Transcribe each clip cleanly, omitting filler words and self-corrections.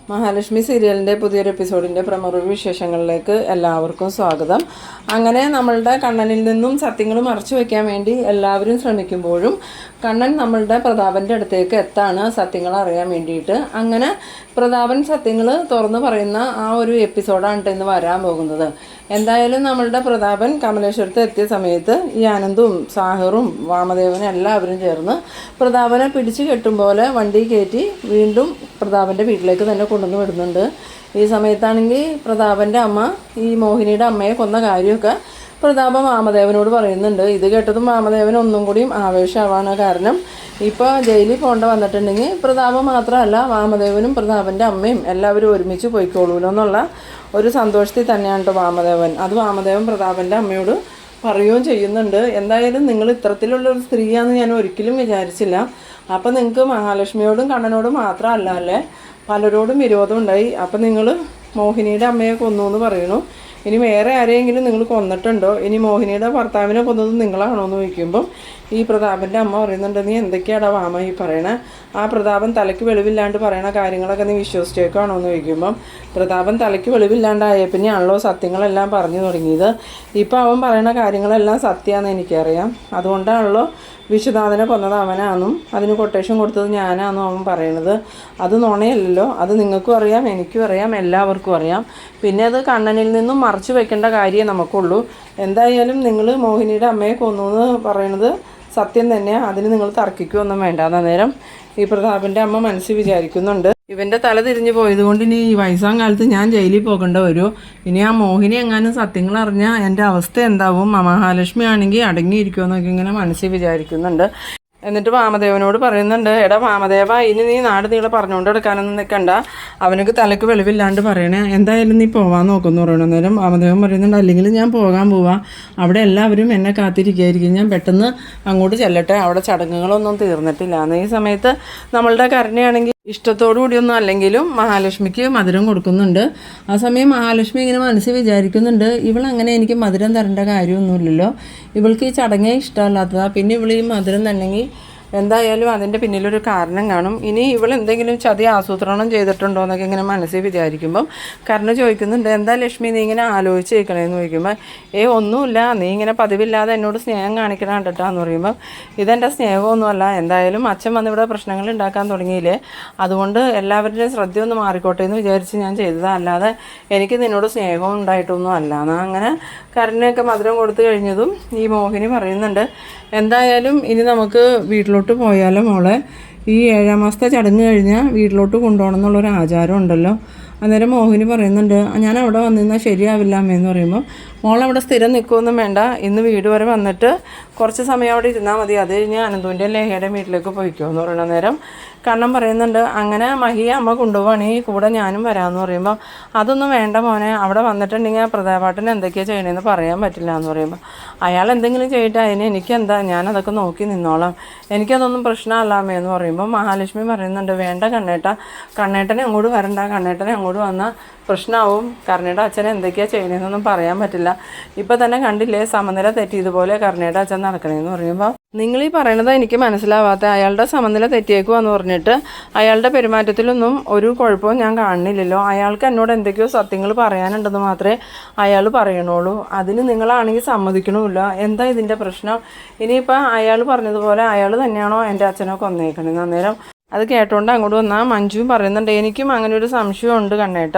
മഹാലക്ഷ്മി സീരിയലിൻ്റെ പുതിയൊരു എപ്പിസോഡിൻ്റെ പ്രമുഖ വിശേഷങ്ങളിലേക്ക് എല്ലാവർക്കും സ്വാഗതം. അങ്ങനെ നമ്മളുടെ കണ്ണനിൽ നിന്നും സത്യങ്ങൾ മറച്ചു വയ്ക്കാൻ വേണ്ടി എല്ലാവരും ശ്രമിക്കുമ്പോഴും കണ്ണൻ നമ്മളുടെ പ്രതാപൻ്റെ അടുത്തേക്ക് എത്താണ് സത്യങ്ങൾ അറിയാൻ വേണ്ടിയിട്ട്. അങ്ങനെ പ്രതാപൻ സത്യങ്ങൾ തുറന്നു പറയുന്ന ആ ഒരു എപ്പിസോഡാണ് ഇന്ന് വരാൻ പോകുന്നത്. എന്തായാലും നമ്മളുടെ പ്രതാപൻ കമലേശ്വരത്ത് എത്തിയ സമയത്ത് ഈ ആനന്ദും സാഹിറും വാമദേവനും എല്ലാവരും ചേർന്ന് പ്രതാപനെ പിടിച്ചു കെട്ടും പോലെ വണ്ടി കയറ്റി വീണ്ടും പ്രതാപൻ്റെ വീട്ടിലേക്ക് തന്നെ കൊണ്ടുവന്ന് വിടുന്നുണ്ട്. ഈ സമയത്താണെങ്കിൽ പ്രതാപൻ്റെ അമ്മ ഈ മോഹിനിയുടെ അമ്മയെ കൊന്ന കാര്യമൊക്കെ പ്രതാപൻ വാമദേവനോട് പറയുന്നുണ്ട്. ഇത് കേട്ടതും വാമദേവൻ ഒന്നും കൂടിയും ആവേശമാവാണ്. കാരണം ഇപ്പോൾ ജയിലിൽ പോകേണ്ട വന്നിട്ടുണ്ടെങ്കിൽ പ്രതാപൻ മാത്രമല്ല വാമദേവനും പ്രതാപൻ്റെ അമ്മയും എല്ലാവരും ഒരുമിച്ച് പോയിക്കോളൂല്ലോ എന്നുള്ള ഒരു സന്തോഷത്തിൽ തന്നെയാണ് കേട്ടോ വാമദേവൻ. അത് വാമദേവൻ പ്രതാപൻ്റെ അമ്മയോട് പറയുകയും ചെയ്യുന്നുണ്ട്. എന്തായാലും നിങ്ങൾ ഇത്തരത്തിലുള്ളൊരു സ്ത്രീയാണെന്ന് ഞാൻ ഒരിക്കലും വിചാരിച്ചില്ല. അപ്പം നിങ്ങൾക്ക് മഹാലക്ഷ്മിയോടും കണ്ണനോടും മാത്രമല്ല അല്ലേ പലരോടും വിരോധം ഉണ്ടായി. അപ്പം നിങ്ങൾ മോഹിനിയുടെ അമ്മയെ കൊന്നു എന്ന് പറയുന്നു. ഇനി വേറെ ആരെയെങ്കിലും നിങ്ങൾ കൊന്നിട്ടുണ്ടോ? ഇനി മോഹിനിയുടെ ഭർത്താവിനെ കൊന്നത് നിങ്ങളാണോ എന്ന് ചോദിക്കുമ്പം ഈ പ്രതാപൻ്റെ അമ്മ പറയുന്നുണ്ട്, നീ എന്തൊക്കെയാടാ വാമ ഈ പറയണേ? ആ പ്രതാപൻ തലയ്ക്ക് വെളിവില്ലാണ്ട് പറയണ കാര്യങ്ങളൊക്കെ നീ വിശ്വസിച്ചേക്കാണോ എന്ന് ചോദിക്കുമ്പം പ്രതാപൻ തലയ്ക്ക് വെളിവില്ലാണ്ടായ പിന്നെയാണല്ലോ സത്യങ്ങളെല്ലാം പറഞ്ഞു തുടങ്ങിയത്. ഇപ്പം അവൻ പറയണ കാര്യങ്ങളെല്ലാം സത്യമാണെന്ന് എനിക്കറിയാം. അതുകൊണ്ടാണല്ലോ വിശ്വനാഥനെ കൊന്നത് അവനാണെന്നും അതിന് കൊട്ടേഷൻ കൊടുത്തത് ഞാനാണെന്നും അവൻ പറയണത്. അത് നുണയല്ലല്ലോ. അത് നിങ്ങൾക്കും അറിയാം, എനിക്കും അറിയാം, എല്ലാവർക്കും അറിയാം. പിന്നെ അത് കണ്ണനിൽ നിന്നും മറച്ചു വെക്കേണ്ട കാര്യമേ നമുക്കുള്ളൂ. എന്തായാലും നിങ്ങൾ മോഹിനിയുടെ അമ്മയെ കൊന്നു എന്ന് പറയണത് സത്യം തന്നെയാണ്. അതിന് നിങ്ങൾ തർക്കിക്കുകയൊന്നും വേണ്ട. അന്നേരം ഈ പ്രതാപൻ്റെ അമ്മ മനസ്സിൽ വിചാരിക്കുന്നുണ്ട്, ഇവൻ്റെ തല തിരിഞ്ഞു പോയതുകൊണ്ട് ഇനി ഈ വയസ്സാം കാലത്ത് ഞാൻ ജയിലിൽ പോകേണ്ട വരുമോ? ഇനി ആ മോഹിനി എങ്ങാനും സത്യങ്ങൾ അറിഞ്ഞാൽ എൻ്റെ അവസ്ഥ എന്താവും? മഹാലക്ഷ്മി ആണെങ്കിൽ അടങ്ങിയിരിക്കുമെന്നൊക്കെ ഇങ്ങനെ മനസ്സിൽ വിചാരിക്കുന്നുണ്ട്. എന്നിട്ട് വാമദേവനോട് പറയുന്നുണ്ട്, എടാ വാമദേവ, ഇനി നീ നാട് നീളെ പറഞ്ഞുകൊണ്ട് എടുക്കാനൊന്നും നിൽക്കണ്ട. അവനക്ക് തലക്ക് വെളിവില്ലാണ്ട് പറയണേ. എന്തായാലും നീ പോവാൻ നോക്കുമെന്ന് പറയണം. നേരം വാമദേവൻ പറയുന്നുണ്ട്, അല്ലെങ്കിൽ ഞാൻ പോകാൻ പോവാം. അവിടെ എല്ലാവരും എന്നെ കാത്തിരിക്കുകയായിരിക്കും. ഞാൻ പെട്ടെന്ന് അങ്ങോട്ട് ചെല്ലട്ടെ, അവിടെ ചടങ്ങുകളൊന്നും തീർന്നിട്ടില്ല. ഈ സമയത്ത് നമ്മളുടെ കരുണയാണെങ്കിൽ ഇഷ്ടത്തോടു കൂടിയൊന്നും അല്ലെങ്കിലും മഹാലക്ഷ്മിക്ക് മധുരം കൊടുക്കുന്നുണ്ട്. ആ സമയം മഹാലക്ഷ്മി ഇങ്ങനെ മനസ്സിൽ വിചാരിക്കുന്നുണ്ട്, ഇവളങ്ങനെ എനിക്ക് മധുരം തരേണ്ട കാര്യമൊന്നുമില്ലല്ലോ, ഇവൾക്ക് ഈ ചടങ്ങേ ഇഷ്ടമല്ലാത്തതാണ്. പിന്നെ ഇവൾ ഈ മധുരം തന്നെങ്കിൽ എന്തായാലും അതിൻ്റെ പിന്നിലൊരു കാരണം കാണും. ഇനി ഇവൾ എന്തെങ്കിലും ചതി ആസൂത്രണം ചെയ്തിട്ടുണ്ടോ എന്നൊക്കെ ഇങ്ങനെ മനസ്സിൽ വിചാരിക്കുമ്പം കരുണ ചോദിക്കുന്നുണ്ട്, എന്താ ലക്ഷ്മി നീ ഇങ്ങനെ ആലോചിച്ച് കേൾക്കണേന്ന് ചോദിക്കുമ്പോൾ ഒന്നുമില്ല, നീ ഇങ്ങനെ പതിവില്ലാതെ എന്നോട് സ്നേഹം കാണിക്കണം കണ്ടിട്ടാന്ന് പറയുമ്പോൾ ഇതെൻ്റെ സ്നേഹമൊന്നുമല്ല. എന്തായാലും അച്ഛൻ വന്നിവിടെ പ്രശ്നങ്ങൾ ഉണ്ടാക്കാൻ തുടങ്ങിയില്ലേ, അതുകൊണ്ട് എല്ലാവരുടെയും ശ്രദ്ധയൊന്ന് മാറിക്കോട്ടെ എന്ന് വിചാരിച്ച് ഞാൻ ചെയ്തതാണ്. അല്ലാതെ എനിക്ക് നിന്നോട് സ്നേഹവും ഉണ്ടായിട്ടൊന്നും അല്ല. എന്നാൽ അങ്ങനെ കരുണയൊക്കെ മധുരം കൊടുത്തു കഴിഞ്ഞതും ഈ മോഹിനി പറയുന്നുണ്ട്, എന്തായാലും ഇനി നമുക്ക് വീട്ടിലോട്ട് പോയാലോ മോളെ? ഈ 7-ാം മാസത്തെ ചടങ്ങ് കഴിഞ്ഞാൽ വീട്ടിലോട്ട് കൊണ്ടുപോകണം എന്നുള്ളൊരു ആചാരം ഉണ്ടല്ലോ. അന്നേരം മോഹിനി പറയുന്നുണ്ട്, ഞാൻ അവിടെ വന്നിരുന്നാൽ ശരിയാവില്ല അമ്മയെന്ന് പറയുമ്പോൾ മോളവിടെ സ്ഥിരം നിൽക്കുകയൊന്നും വേണ്ട, ഇന്ന് വീട് വരെ വന്നിട്ട് കുറച്ച് സമയം അവിടെ ഇരുന്നാൽ മതി. അത് കഴിഞ്ഞ് അനന്തുവിൻ്റെ ലേഹയുടെ വീട്ടിലേക്ക് പോയിക്കോ എന്ന് പറയുന്ന നേരം കണ്ണൻ പറയുന്നുണ്ട്, അങ്ങനെ മഹിയെ അമ്മ കൊണ്ടുപോവാണെങ്കിൽ കൂടെ ഞാനും വരാമെന്ന് പറയുമ്പോൾ അതൊന്നും വേണ്ട മോനെ, അവിടെ വന്നിട്ടുണ്ടെങ്കിൽ പ്രതാപാട്ടൻ എന്തൊക്കെയാണ് ചെയ്യണമെന്ന് പറയാൻ പറ്റില്ല എന്ന് പറയുമ്പോൾ അയാൾ എന്തെങ്കിലും ചെയ്തിട്ട് അതിന് എനിക്കെന്താ, ഞാനതൊക്കെ നോക്കി നിന്നോളാം, എനിക്കതൊന്നും പ്രശ്നമല്ല അമ്മയെന്ന് പറയുമ്പോൾ മഹാലക്ഷ്മി പറയുന്നുണ്ട്, വേണ്ട കണ്ണേട്ടനെ അങ്ങോട്ട് വരണ്ട, കണ്ണേട്ടനെ അങ്ങോട്ട് വന്നാൽ പ്രശ്നമാവും. കരുണയുടെ അച്ഛനെ എന്തൊക്കെയാണ് ചെയ്യണമെന്നൊന്നും പറയാൻ പറ്റില്ല. ഇപ്പം തന്നെ കണ്ടില്ലേ സമനില തെറ്റിയതുപോലെ കരുണയുടെ അച്ഛൻ നടക്കണേന്ന് പറയുമ്പോൾ നിങ്ങളീ പറയണത് എനിക്ക് മനസ്സിലാവാത്ത, അയാളുടെ സമനില തെറ്റിയേക്കുവാന്ന് പറഞ്ഞിട്ട് അയാളുടെ പെരുമാറ്റത്തിലൊന്നും ഒരു കുഴപ്പവും ഞാൻ കാണുന്നില്ലല്ലോ. അയാൾക്ക് എന്നോട് എന്തൊക്കെയോ സത്യങ്ങൾ പറയാനുണ്ടെന്ന് മാത്രമേ അയാൾ പറയണുള്ളൂ. അതിന് നിങ്ങളാണെങ്കിൽ സമ്മതിക്കണമില്ല. എന്താ ഇതിൻ്റെ പ്രശ്നം? ഇനിയിപ്പോൾ അയാൾ പറഞ്ഞതുപോലെ അയാൾ തന്നെയാണോ എൻ്റെ അച്ഛനെ കൊന്നേക്കണേന്ന്? അന്നേരം അത് കേട്ടോണ്ട് അങ്ങോട്ട് വന്നാൽ മഞ്ജുവും പറയുന്നുണ്ട്, എനിക്കും അങ്ങനെ ഒരു സംശയമുണ്ട് കണ്ണേട്ട.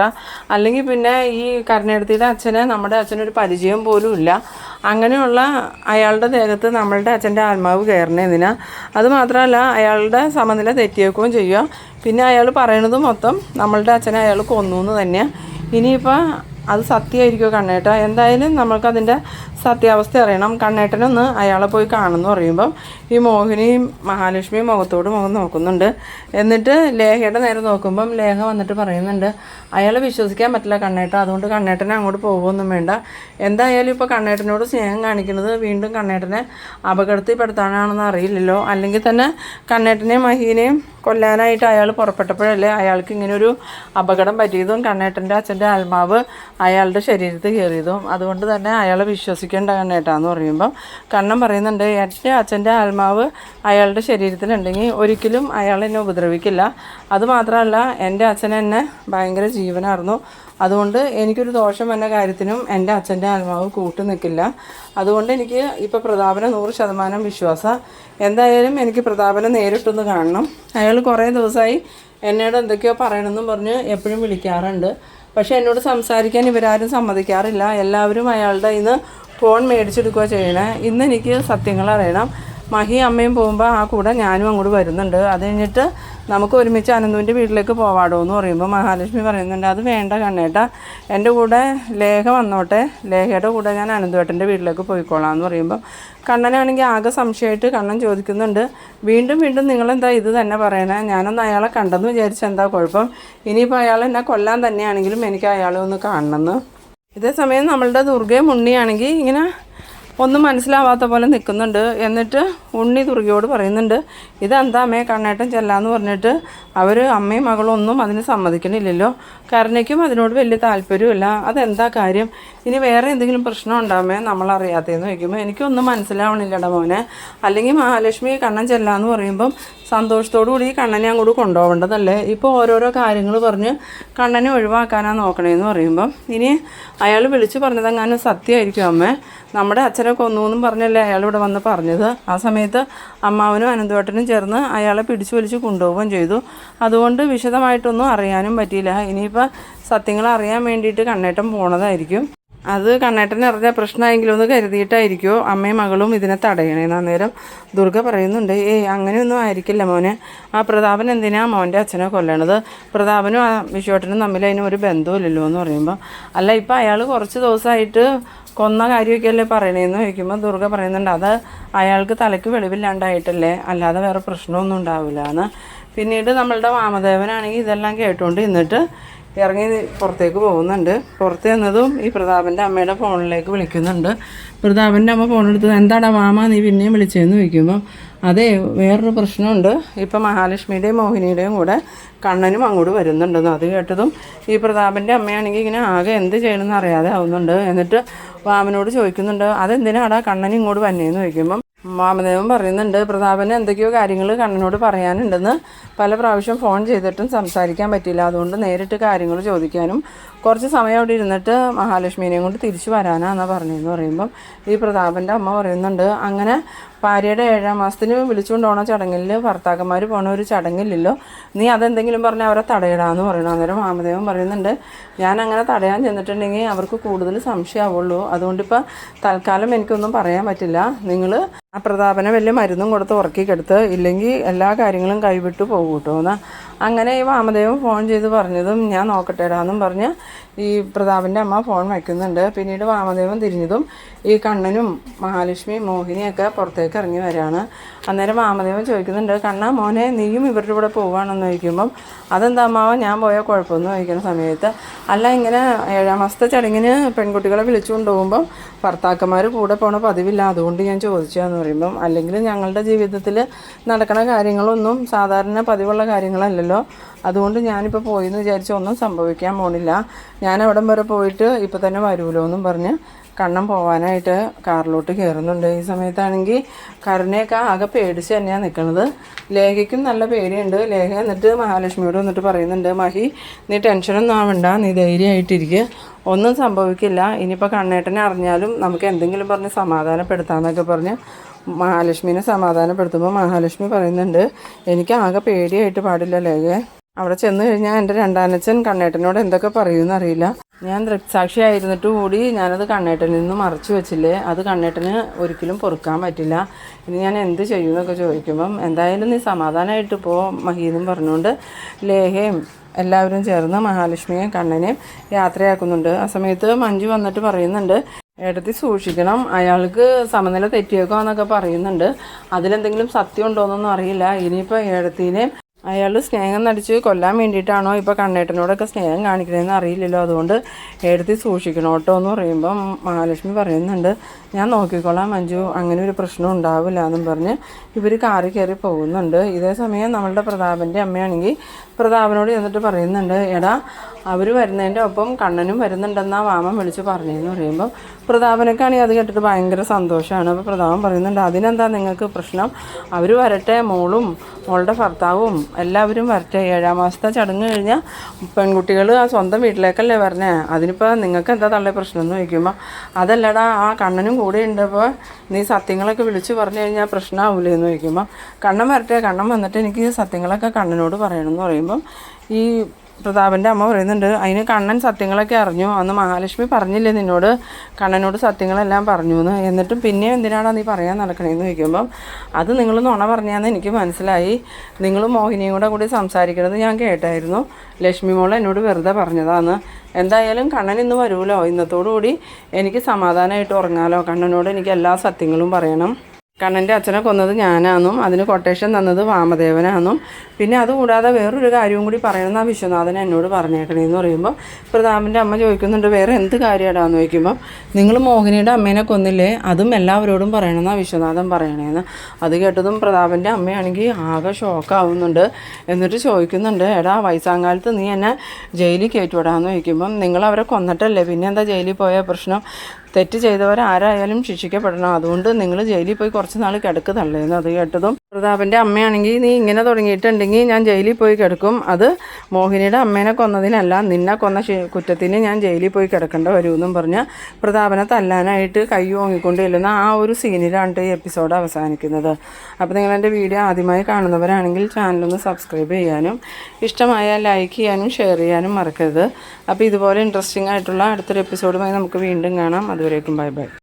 അല്ലെങ്കിൽ പിന്നെ ഈ കരുണേടത്തിയുടെ അച്ഛന് നമ്മുടെ അച്ഛനൊരു പരിചയം പോലും ഇല്ല. അങ്ങനെയുള്ള അയാളുടെ ദേഹത്ത് നമ്മളുടെ അച്ഛൻ്റെ ആത്മാവ് കയറണേതിനാ? അതുമാത്രമല്ല അയാളുടെ സമനില തെറ്റിയേക്കുകയും ചെയ്യുക. പിന്നെ അയാൾ പറയണത് മൊത്തം നമ്മളുടെ അച്ഛനെ അയാൾ കൊന്നു എന്ന് തന്നെയാണ്. ഇനിയിപ്പോൾ അത് സത്യമായിരിക്കുമോ കണ്ണേട്ട? എന്തായാലും നമ്മൾക്കതിൻ്റെ സത്യാവസ്ഥ അറിയണം. കണ്ണേട്ടനൊന്ന് അയാളെ പോയി കാണുമെന്ന് പറയുമ്പം ഈ മോഹിനിയും മഹാലക്ഷ്മിയും മുഖത്തോട് മുഖം നോക്കുന്നുണ്ട്. എന്നിട്ട് ലേഹയുടെ നേരെ നോക്കുമ്പം ലേഹ വന്നിട്ട് പറയുന്നുണ്ട്, അയാളെ വിശ്വസിക്കാൻ പറ്റില്ല കണ്ണേട്ട, അതുകൊണ്ട് കണ്ണേട്ടനെ അങ്ങോട്ട് പോകുമൊന്നും വേണ്ട. എന്തായാലും ഇപ്പോൾ കണ്ണേട്ടനോട് സ്നേഹം കാണിക്കുന്നത് വീണ്ടും കണ്ണേട്ടനെ അപകടത്തിൽപ്പെടുത്താനാണെന്ന് അറിയില്ലല്ലോ. അല്ലെങ്കിൽ തന്നെ കണ്ണേട്ടനെയും മഹീനെയും കൊല്ലാനായിട്ട് അയാൾ പുറപ്പെട്ടപ്പോഴല്ലേ അയാൾക്ക് ഇങ്ങനൊരു അപകടം പറ്റിയതും കണ്ണേട്ടൻ്റെ അച്ഛൻ്റെ ആത്മാവ് അയാളുടെ ശരീരത്തിൽ കയറിയതും. അതുകൊണ്ട് തന്നെ അയാളെ വിശ്വസിക്കേണ്ട കണ്ണേട്ടാന്ന് പറയുമ്പം കണ്ണൻ പറയുന്നുണ്ട്, എൻ്റെ അച്ഛൻ്റെ ആത്മാവ് അയാളുടെ ശരീരത്തിലുണ്ടെങ്കിൽ ഒരിക്കലും അയാൾ എന്നെ ഉപദ്രവിക്കില്ല. അതുമാത്രമല്ല, എൻ്റെ അച്ഛൻ എന്നെ ഭയങ്കര ജീവനായിരുന്നു. അതുകൊണ്ട് എനിക്കൊരു ദോഷം എന്ന കാര്യത്തിനും എൻ്റെ അച്ഛൻ്റെ ആത്മാവ് കൂട്ടു നിൽക്കില്ല. അതുകൊണ്ട് എനിക്ക് ഇപ്പോൾ പ്രതാപനെ 100% വിശ്വാസം. എന്തായാലും എനിക്ക് പ്രതാപനെ നേരിട്ടൊന്ന് കാണണം. അയാൾ കുറേ ദിവസമായി എന്നോട് എന്തൊക്കെയോ പറയണമെന്നും പറഞ്ഞ് എപ്പോഴും വിളിക്കാറുണ്ട്. പക്ഷേ എന്നോട് സംസാരിക്കാൻ ഇവരാരും സമ്മതിക്കാറില്ല. എല്ലാവരും അയാളുടെ ഇന്ന് ഫോൺ മേടിച്ചെടുക്കുക ചെയ്യണേ. ഇന്ന് എനിക്ക് സത്യങ്ങൾ അറിയണം. മഹി അമ്മയും പോകുമ്പോൾ ആ കൂടെ ഞാനും അങ്ങോട്ട് വരുന്നുണ്ട്. അത് കഴിഞ്ഞിട്ട് നമുക്ക് ഒരുമിച്ച് അനന്തുവിൻ്റെ വീട്ടിലേക്ക് പോവാടോ എന്ന് പറയുമ്പോൾ മഹാലക്ഷ്മി പറയുന്നുണ്ട്, അത് വേണ്ട കണ്ണേട്ടാ, എൻ്റെ കൂടെ ലേഖ വന്നോട്ടെ, ലേഖയുടെ കൂടെ ഞാൻ അനന്തുവേട്ടൻ്റെ വീട്ടിലേക്ക് പോയിക്കോളാം എന്ന് പറയുമ്പോൾ കണ്ണനാണെങ്കിൽ ആകെ സംശയമായിട്ട് കണ്ണൻ ചോദിക്കുന്നുണ്ട്, വീണ്ടും വീണ്ടും നിങ്ങളെന്താ ഇത് തന്നെ പറയണേ? ഞാനൊന്ന് അയാളെ കണ്ടെന്ന് വിചാരിച്ച എന്താ കുഴപ്പം? ഇനിയിപ്പോൾ അയാൾ എന്നെ കൊല്ലാൻ തന്നെയാണെങ്കിലും എനിക്ക് അയാളെ ഒന്ന് കാണണമെന്ന്. ഇതേ സമയം നമ്മളുടെ ദുർഗയും ഉണ്ണിയാണെങ്കിൽ ഇങ്ങനെ ഒന്നും മനസ്സിലാവാത്ത പോലെ നിൽക്കുന്നുണ്ട്. എന്നിട്ട് ഉണ്ണി ദുർഗയോട് പറയുന്നുണ്ട്, ഇതെന്താ അമ്മേ കണ്ണേട്ടൻ ചെല്ലാന്ന് പറഞ്ഞിട്ട് അവർ അമ്മയും മകളും ഒന്നും അതിന് സമ്മതിക്കണില്ലല്ലോ. കരുണയ്ക്കും അതിനോട് വലിയ താല്പര്യമില്ല. അതെന്താ കാര്യം? ഇനി വേറെ എന്തെങ്കിലും പ്രശ്നം ഉണ്ടാകുമേ നമ്മളറിയാത്തതെന്ന് ചോദിക്കുമ്പോൾ എനിക്കൊന്നും മനസ്സിലാവണില്ലടാ മോനെ. അല്ലെങ്കിൽ മഹാലക്ഷ്മി കണ്ണൻ ചെല്ലാന്ന് പറയുമ്പം സന്തോഷത്തോടു കൂടി കണ്ണനെ അങ്ങോട്ട് കൊണ്ടുപോകേണ്ടതല്ലേ? ഇപ്പോൾ ഓരോരോ കാര്യങ്ങൾ പറഞ്ഞ് കണ്ണനെ ഒഴിവാക്കാനാണ് നോക്കണേന്ന് പറയുമ്പം ഇനി അയാൾ വിളിച്ചു പറഞ്ഞതെങ്ങാനും സത്യമായിരിക്കും അമ്മേ, നമ്മുടെ അച്ഛനെ കൊന്നു എന്നും പറഞ്ഞല്ലേ അയാൾ ഇവിടെ വന്ന് പറഞ്ഞത്. ആ സമയത്ത് അമ്മാവനും അനന്തവേട്ടനും ചേർന്ന് അയാളെ പിടിച്ചു വലിച്ച് കൊണ്ടുപോവുകയും ചെയ്തു. അതുകൊണ്ട് വിശദമായിട്ടൊന്നും അറിയാനും പറ്റിയില്ല. ഇനിയിപ്പോൾ സത്യങ്ങൾ അറിയാൻ വേണ്ടിയിട്ട് കണ്ണേട്ടൻ പോണതായിരിക്കും. അത് കണ്ണേട്ടൻ അറിഞ്ഞ പ്രശ്നമായെങ്കിലും ഒന്ന് കരുതിയിട്ടായിരിക്കുമോ അമ്മയും മകളും ഇതിനെ തടയണേന്ന്. അന്നേരം ദുർഗ പറയുന്നുണ്ട്, അങ്ങനെയൊന്നും ആയിരിക്കില്ല മോനെ. ആ പ്രതാപൻ എന്തിനാ മോൻ്റെ അച്ഛനെ കൊല്ലണത്? പ്രതാപനും ആ വിശ്വട്ടനും തമ്മിൽ അതിനൊരു ബന്ധമില്ലല്ലോ എന്ന് പറയുമ്പോൾ, അല്ല ഇപ്പം അയാൾ കുറച്ച് ദിവസമായിട്ട് കൊന്ന കാര്യമൊക്കെയല്ലേ പറയണേന്ന് ചോദിക്കുമ്പോൾ ദുർഗ പറയുന്നുണ്ട്, അത് അയാൾക്ക് തലയ്ക്ക് വെളിവില്ലാണ്ടായിട്ടല്ലേ, അല്ലാതെ വേറെ പ്രശ്നമൊന്നും ഉണ്ടാവില്ല എന്ന്. പിന്നീട് നമ്മളുടെ വാമദേവനാണെങ്കിൽ ഇതെല്ലാം കേട്ടുകൊണ്ട് എന്നിട്ട് ഇറങ്ങി പുറത്തേക്ക് പോകുന്നുണ്ട്. പുറത്ത് ചെന്നതും ഈ പ്രതാപൻ്റെ അമ്മയുടെ ഫോണിലേക്ക് വിളിക്കുന്നുണ്ട്. പ്രതാപൻ്റെ അമ്മ ഫോണെടുത്ത്, എന്താടാ വാമ നീ പിന്നെയും വിളിച്ചതെന്ന് ചോദിക്കുമ്പോൾ, അതെ വേറൊരു പ്രശ്നമുണ്ട്, ഇപ്പം മഹാലക്ഷ്മിയുടെയും മോഹിനിയുടെയും കൂടെ കണ്ണനും അങ്ങോട്ട് വരുന്നുണ്ടെന്ന്. അത് കേട്ടതും ഈ പ്രതാപൻ്റെ അമ്മയാണെങ്കിൽ ഇങ്ങനെ ആകെ എന്ത് ചെയ്യണമെന്ന് അറിയാതെ ആവുന്നുണ്ട്. എന്നിട്ട് വാമനോട് ചോദിക്കുന്നുണ്ട്, അതെന്തിനാടാ കണ്ണൻ ഇങ്ങോട്ട് വന്നേന്ന് ചോദിക്കുമ്പം വാമദേവൻ പറയുന്നുണ്ട്, പ്രതാപന് എന്തൊക്കെയോ കാര്യങ്ങൾ കണ്ണനോട് പറയാനുണ്ടെന്ന്. പല പ്രാവശ്യം ഫോൺ ചെയ്തിട്ടും സംസാരിക്കാൻ പറ്റില്ല. അതുകൊണ്ട് നേരിട്ട് കാര്യങ്ങൾ ചോദിക്കാനും കുറച്ച് സമയം അവിടെ ഇരുന്നിട്ട് മഹാലക്ഷ്മീനെയും കൊണ്ട് തിരിച്ചു വരാനാണെന്നാണ് പറഞ്ഞതെന്ന് പറയുമ്പം ഈ പ്രതാപൻ്റെ അമ്മ പറയുന്നുണ്ട്, അങ്ങനെ ഭാര്യയുടെ 7ാം മാസത്തിന് വിളിച്ചുകൊണ്ട് പോണ ചടങ്ങിൽ ഭർത്താക്കന്മാർ പോണ ഒരു ചടങ്ങില്ലല്ലോ, നീ അതെന്തെങ്കിലും പറഞ്ഞാൽ അവരെ തടയിടാന്ന് പറയണം. അന്നേരം വാമദേവൻ പറയുന്നുണ്ട്, ഞാൻ അങ്ങനെ തടയാൻ ചെന്നിട്ടുണ്ടെങ്കിൽ അവർക്ക് കൂടുതൽ സംശയമാവുള്ളൂ. അതുകൊണ്ടിപ്പോൾ തൽക്കാലം എനിക്കൊന്നും പറയാൻ പറ്റില്ല. നിങ്ങൾ ആ പ്രതാപനെ വലിയ മരുന്നും കൊടുത്ത് ഉറക്കിക്കെടുത്ത്, ഇല്ലെങ്കിൽ എല്ലാ കാര്യങ്ങളും കൈവിട്ട് പോകും കേട്ടോ എന്ന്. അങ്ങനെ ഈ വാമദേവൻ ഫോൺ ചെയ്ത് പറഞ്ഞതും ഞാൻ നോക്കട്ടെടാന്നും പറഞ്ഞ് ഈ പ്രതാപൻ്റെ അമ്മ ഫോൺ വയ്ക്കുന്നുണ്ട്. പിന്നീട് വാമദേവൻ തിരിഞ്ഞതും ഈ കണ്ണനും മഹാലക്ഷ്മി മോഹിനിയൊക്കെ പുറത്തേക്ക് ഇറങ്ങി വരികയാണ്. അന്നേരം വാമദേവൻ ചോദിക്കുന്നുണ്ട്, കണ്ണ മോനെ നീയും ഇവരുടെ കൂടെ പോവുകയാണെന്ന് ചോദിക്കുമ്പം, അതെന്താ അമ്മാവ ഞാൻ പോയാൽ കുഴപ്പമൊന്നും ചോദിക്കുന്ന സമയത്ത്, അല്ല ഇങ്ങനെ 7ാം മാസത്തെ ചടങ്ങിന് പെൺകുട്ടികളെ വിളിച്ചു കൊണ്ടുപോകുമ്പം ഭർത്താക്കന്മാർ കൂടെ പോണ പതിവില്ല, അതുകൊണ്ട് ഞാൻ ചോദിച്ചതെന്ന് പറയുമ്പം, അല്ലെങ്കിൽ ഞങ്ങളുടെ ജീവിതത്തിൽ നടക്കുന്ന കാര്യങ്ങളൊന്നും സാധാരണ പതിവുള്ള കാര്യങ്ങളല്ലല്ലോ, അതുകൊണ്ട് ഞാനിപ്പോൾ പോയെന്ന് വിചാരിച്ച് ഒന്നും സംഭവിക്കാൻ പോണില്ല, ഞാൻ അവിടം വരെ പോയിട്ട് ഇപ്പോൾ തന്നെ വരുമല്ലോ എന്നും പറഞ്ഞ് കണ്ണൻ പോകാനായിട്ട് കാറിലോട്ട് കയറുന്നുണ്ട്. ഈ സമയത്താണെങ്കിൽ കരുണയൊക്കെ ആകെ പേടിച്ച് തന്നെയാണ് നിൽക്കുന്നത്. ലേഖയ്ക്കും നല്ല പേടിയുണ്ട്. ലേഖ എന്നിട്ട് മഹാലക്ഷ്മിയോട് വന്നിട്ട് പറയുന്നുണ്ട്, മഹി നീ ടെൻഷനൊന്നും ആവണ്ട, നീ ധൈര്യമായിട്ടിരിക്കുക, ഒന്നും സംഭവിക്കില്ല, ഇനിയിപ്പോൾ കണ്ണേട്ടനെ അറിഞ്ഞാലും നമുക്ക് എന്തെങ്കിലും പറഞ്ഞ് സമാധാനപ്പെടുത്താമെന്നൊക്കെ പറഞ്ഞ് മഹാലക്ഷ്മീനെ സമാധാനപ്പെടുത്തുമ്പോൾ മഹാലക്ഷ്മി പറയുന്നുണ്ട്, എനിക്ക് ആകെ പേടിയായിട്ട് പാടില്ല ലേഖ, അവിടെ ചെന്ന് കഴിഞ്ഞാൽ എൻ്റെ രണ്ടാനച്ഛൻ കണ്ണേട്ടനോട് എന്തൊക്കെ പറയുമെന്ന് അറിയില്ല, ഞാൻ ദൃക്സാക്ഷിയായിരുന്നിട്ട് കൂടി ഞാനത് കണ്ണേട്ടനിൽ നിന്ന് മറച്ചു വെച്ചില്ലേ, അത് കണ്ണേട്ടന് ഒരിക്കലും പൊറുക്കാൻ പറ്റില്ല, ഇനി ഞാൻ എന്ത് ചെയ്യുമെന്നൊക്കെ ചോദിക്കുമ്പം എന്തായാലും നീ സമാധാനമായിട്ട് പോ മഹീന്നും പറഞ്ഞുകൊണ്ട് ലേഹയും എല്ലാവരും ചേർന്ന് മഹാലക്ഷ്മിയെയും കണ്ണനെയും യാത്രയാക്കുന്നുണ്ട്. ആ സമയത്ത് മഞ്ജു വന്നിട്ട് പറയുന്നുണ്ട്, ഏട്ടത്തി സൂക്ഷിക്കണം, അയാൾക്ക് സമനില തെറ്റിയേക്കോ എന്നൊക്കെ പറയുന്നുണ്ട്, അതിലെന്തെങ്കിലും സത്യം ഉണ്ടോയെന്നൊന്നും അറിയില്ല, ഇനിയിപ്പോൾ ഏടത്തിനെ അയാൾ സ്നേഹം നടിച്ച് കൊല്ലാൻ വേണ്ടിയിട്ടാണോ ഇപ്പോൾ കണ്ണേട്ടനോടൊക്കെ സ്നേഹം കാണിക്കണമെന്ന് അറിയില്ലല്ലോ, അതുകൊണ്ട് എടുത്ത് സൂക്ഷിക്കണം കേട്ടോ എന്ന് പറയുമ്പം മഹാലക്ഷ്മി പറയുന്നുണ്ട്, ഞാൻ നോക്കിക്കോളാം മഞ്ജു, അങ്ങനെ ഒരു പ്രശ്നം ഉണ്ടാവില്ല എന്നും പറഞ്ഞ് ഇവർ കാറി കയറി പോകുന്നുണ്ട്. ഇതേ സമയം നമ്മളുടെ പ്രതാപൻ്റെ അമ്മയാണെങ്കിൽ പ്രതാപനോട് ചെന്നിട്ട് പറയുന്നുണ്ട്, എടാ അവർ വരുന്നതിൻ്റെ ഒപ്പം കണ്ണനും വരുന്നുണ്ടെന്നാ വാമൻ വിളിച്ച് പറഞ്ഞതെന്ന് പറയുമ്പോൾ പ്രതാപനൊക്കെയാണെങ്കിൽ അത് കേട്ടിട്ട് ഭയങ്കര സന്തോഷമാണ്. അപ്പോൾ പ്രതാപൻ പറയുന്നുണ്ട്, അതിനെന്താ നിങ്ങൾക്ക് പ്രശ്നം, അവർ വരട്ടെ, മോളുടെ ഭർത്താവും എല്ലാവരും വരട്ടെ. 7-ാം മാസത്തെ ചടങ്ങ് കഴിഞ്ഞാൽ പെൺകുട്ടികൾ ആ സ്വന്തം വീട്ടിലേക്കല്ലേ വരണേ, അതിനിപ്പോൾ നിങ്ങൾക്ക് എന്താ തള്ളേ പ്രശ്നം എന്ന് ചോദിക്കുമ്പോൾ അതല്ലടാ ആ കണ്ണനും കൂടെ ഉണ്ടപ്പോൾ നീ സത്യങ്ങളൊക്കെ വിളിച്ച് പറഞ്ഞു കഴിഞ്ഞാൽ പ്രശ്നമാവില്ലേ എന്ന് ചോദിക്കുമ്പോൾ കണ്ണൻ വരട്ടെ, കണ്ണൻ വന്നിട്ട് എനിക്ക് സത്യങ്ങളൊക്കെ കണ്ണനോട് പറയണമെന്ന് പറയുമ്പം ഈ പ്രതാപൻ്റെ അമ്മ പറയുന്നുണ്ട്, അതിന് കണ്ണൻ സത്യങ്ങളൊക്കെ അറിഞ്ഞു, അന്ന് മഹാലക്ഷ്മി പറഞ്ഞില്ലേ നിന്നോട് കണ്ണനോട് സത്യങ്ങളെല്ലാം പറഞ്ഞു എന്ന്, എന്നിട്ടും പിന്നെ എന്തിനാണോ നീ പറയാൻ നടക്കണേന്ന് ചോദിക്കുമ്പം അത് നിങ്ങൾ നുണ പറഞ്ഞാന്ന് എനിക്ക് മനസ്സിലായി, നിങ്ങൾ മോഹിനിയും കൂടി സംസാരിക്കണത് ഞാൻ കേട്ടായിരുന്നു, ലക്ഷ്മി മോൾ എന്നോട് വെറുതെ പറഞ്ഞതാന്ന്. എന്തായാലും കണ്ണൻ ഇന്ന് വരുമല്ലോ, ഇന്നത്തോടുകൂടി എനിക്ക് സമാധാനമായിട്ട് ഉറങ്ങാമല്ലോ, കണ്ണനോട് എനിക്ക് എല്ലാ സത്യങ്ങളും പറയണം. കണ്ണൻ്റെ അച്ഛനെ കൊന്നത് ഞാനാണെന്നും അതിന് കൊട്ടേഷൻ തന്നത് വാമദേവനാണെന്നും പിന്നെ അതുകൂടാതെ വേറൊരു കാര്യവും കൂടി പറയണമെന്ന് ആ വിശ്വനാഥൻ എന്നോട് പറഞ്ഞേക്കണേന്ന് പറയുമ്പോൾ പ്രതാപൻ്റെ അമ്മ ചോദിക്കുന്നുണ്ട്, വേറെ എന്ത് കാര്യമാടാന്ന് ചോദിക്കുമ്പോൾ നിങ്ങൾ മോഹിനിയുടെ അമ്മേനെ കൊന്നില്ലേ, അതും എല്ലാവരോടും പറയണമെന്ന് ആ വിശ്വനാഥൻ പറയണേന്ന്. അത് കേട്ടതും പ്രതാപൻ്റെ അമ്മയാണെങ്കിൽ ആകെ ഷോക്കാവുന്നുണ്ട്. എന്നിട്ട് ചോദിക്കുന്നുണ്ട്, എടാ വയസ്സാങ്കാലത്ത് നീ എന്നെ ജയിലിൽ കയറ്റുവിടാന്ന് ചോദിക്കുമ്പം നിങ്ങൾ അവരെ കൊന്നിട്ടല്ലേ, പിന്നെ എന്താ ജയിലിൽ പോയ പ്രശ്നം, തെറ്റ് ചെയ്തവരാരായാലും ശിക്ഷിക്കപ്പെടണം, അതുകൊണ്ട് നിങ്ങൾ ജയിലിൽ പോയി കുറച്ച് നാൾ കിടക്ക് തള്ളേന്ന്. അത് കേട്ടതും പ്രതാപൻ്റെ അമ്മയാണെങ്കിൽ നീ ഇങ്ങനെ തുടങ്ങിയിട്ടുണ്ടെങ്കിൽ ഞാൻ ജയിലിൽ പോയി കിടക്കും, അത് മോഹിനിയുടെ അമ്മേനെ കൊന്നതിനല്ല, നിന്നെ കൊന്ന കുറ്റത്തിന് ഞാൻ ജയിലിൽ പോയി കിടക്കേണ്ട വരുമെന്നും പറഞ്ഞ് പ്രതാപനെ തല്ലാനായിട്ട് കൈ ഓങ്ങിക്കൊണ്ട് ചെല്ലുന്ന ആ ഒരു സീനിലാണ് ഈ എപ്പിസോഡ് അവസാനിക്കുന്നത്. അപ്പോൾ നിങ്ങളെൻ്റെ വീഡിയോ ആദ്യമായി കാണുന്നവരാണെങ്കിൽ ചാനലൊന്ന് സബ്സ്ക്രൈബ് ചെയ്യാനും ഇഷ്ടമായാൽ ലൈക്ക് ചെയ്യാനും ഷെയർ ചെയ്യാനും മറക്കരുത്. അപ്പോൾ ഇതുപോലെ ഇൻട്രസ്റ്റിംഗ് ആയിട്ടുള്ള അടുത്തൊരു എപ്പിസോഡുമായി നമുക്ക് വീണ്ടും കാണാം. അതുവരേക്കും ബൈ ബൈ.